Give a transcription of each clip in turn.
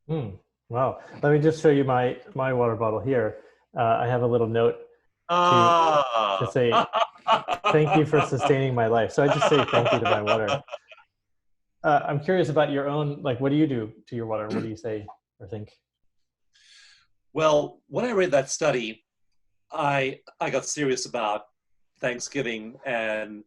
Mm, wow. Let me just show you my water bottle here. I have a little note to to Ah. say thank you for sustaining my life. So I just say thank you to my water. I'm curious about your own, like, what do you do to your water? What do you say or think? Well, when I read that study, I got serious about Thanksgiving and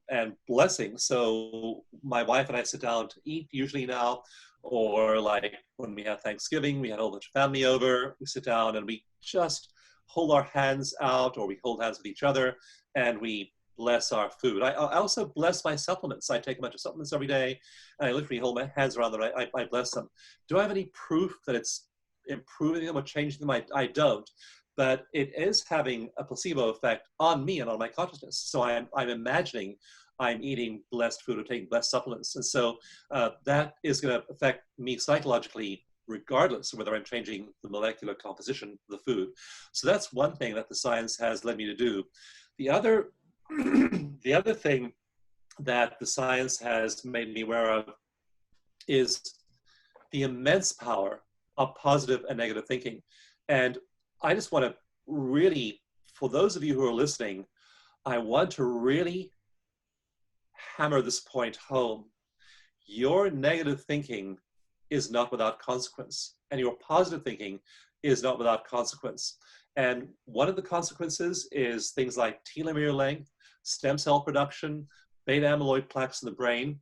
blessing. So my wife and I sit down to eat usually now, or like when we have Thanksgiving, we had a whole bunch of family over. We sit down and we just hold our hands out, or we hold hands with each other, and we bless our food. I also bless my supplements. I take a bunch of supplements every day, and I literally hold my hands around them. I bless them. Do I have any proof that it's improving them or changing them? I don't, but it is having a placebo effect on me and on my consciousness. So I'm imagining I'm eating blessed food or taking blessed supplements. And so that is going to affect me psychologically, regardless of whether I'm changing the molecular composition of the food. So that's one thing that the science has led me to do. The other, the other thing that the science has made me aware of is the immense power of positive and negative thinking. And I just want to really, for those of you who are listening, I want to really hammer this point home. Your negative thinking is not without consequence, and your positive thinking is not without consequence. And one of the consequences is things like telomere length, stem cell production, beta amyloid plaques in the brain.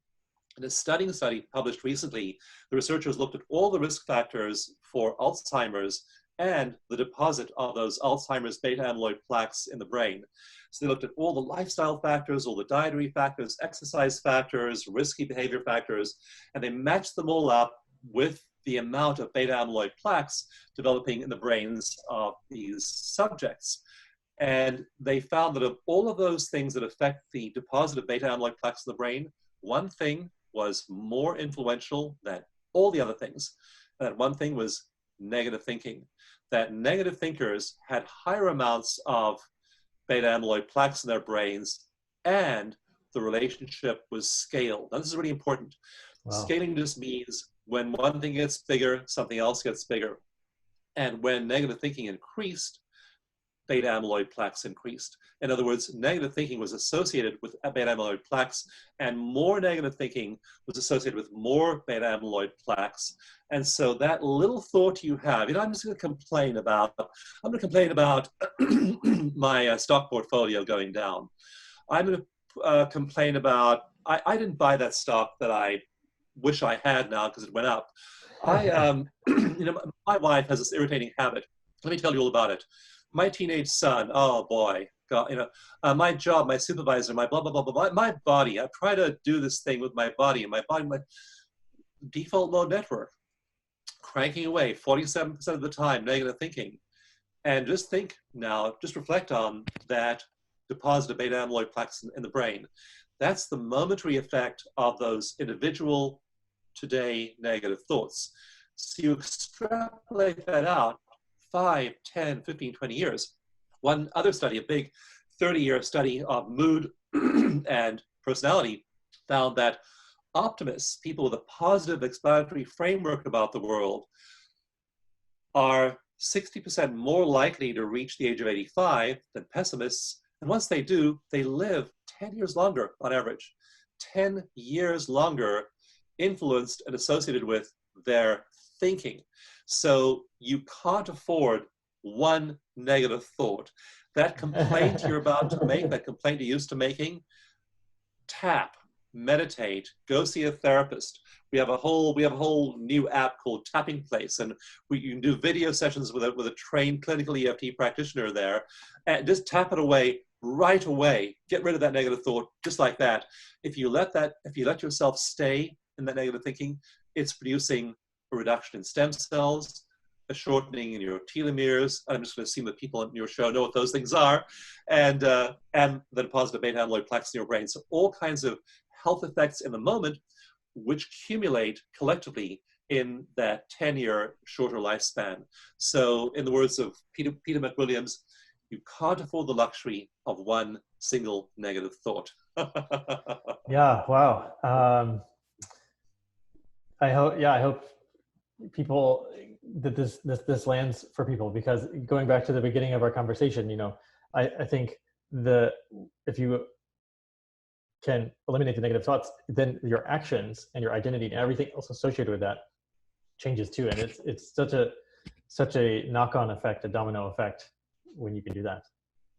In a study published recently, the researchers looked at all the risk factors for Alzheimer's and the deposit of those Alzheimer's beta amyloid plaques in the brain. So they looked at all the lifestyle factors, all the dietary factors, exercise factors, risky behavior factors, and they matched them all up with the amount of beta amyloid plaques developing in the brains of these subjects. And they found that of all of those things that affect the deposit of beta amyloid plaques in the brain, one thing was more influential than all the other things. That one thing was negative thinking. That negative thinkers had higher amounts of beta amyloid plaques in their brains, and the relationship was scaled. Now, this is really important. Wow. Scaling just means when one thing gets bigger, something else gets bigger. And when negative thinking increased, beta amyloid plaques increased. In other words, negative thinking was associated with beta amyloid plaques, and more negative thinking was associated with more beta amyloid plaques. And so that little thought you have, I'm just going to complain about, my stock portfolio going down. I'm going to complain about, I didn't buy that stock that I wish I had now because it went up. My wife has this irritating habit. Let me tell you all about it. My teenage son, oh boy, God, my job, my supervisor, my blah, blah, blah, blah, my body. I try to do this thing with my body, and my default mode network, cranking away 47% of the time, negative thinking. And just think now, just reflect on that deposit of beta amyloid plaques in the brain. That's the momentary effect of those individual today negative thoughts. So you extrapolate that out 5, 10, 15, 20 years. One other study, a big 30-year study of mood and personality, found that optimists, people with a positive explanatory framework about the world, are 60% more likely to reach the age of 85 than pessimists. And once they do, they live 10 years longer on average. 10 years longer, influenced and associated with their thinking. So you can't afford one negative thought. That complaint you're about to make, that complaint you're used to making, tap, meditate, go see a therapist. We have a whole new app called Tapping Place, and you can do video sessions with a trained clinical EFT practitioner there, and just tap it away right away. Get rid of that negative thought just like that. If you let yourself stay in that negative thinking, it's producing a reduction in stem cells, a shortening in your telomeres. I'm just going to assume that people on your show know what those things are, and the deposit of beta amyloid plaques in your brain. So all kinds of health effects in the moment, which accumulate collectively in that 10-year shorter lifespan. So in the words of Peter McWilliams, you can't afford the luxury of one single negative thought. Yeah, wow. I hope people that this lands for people, because going back to the beginning of our conversation, you know, I think if you can eliminate the negative thoughts, then your actions and your identity and everything else associated with that changes too. And it's such a knock-on effect, a domino effect when you can do that.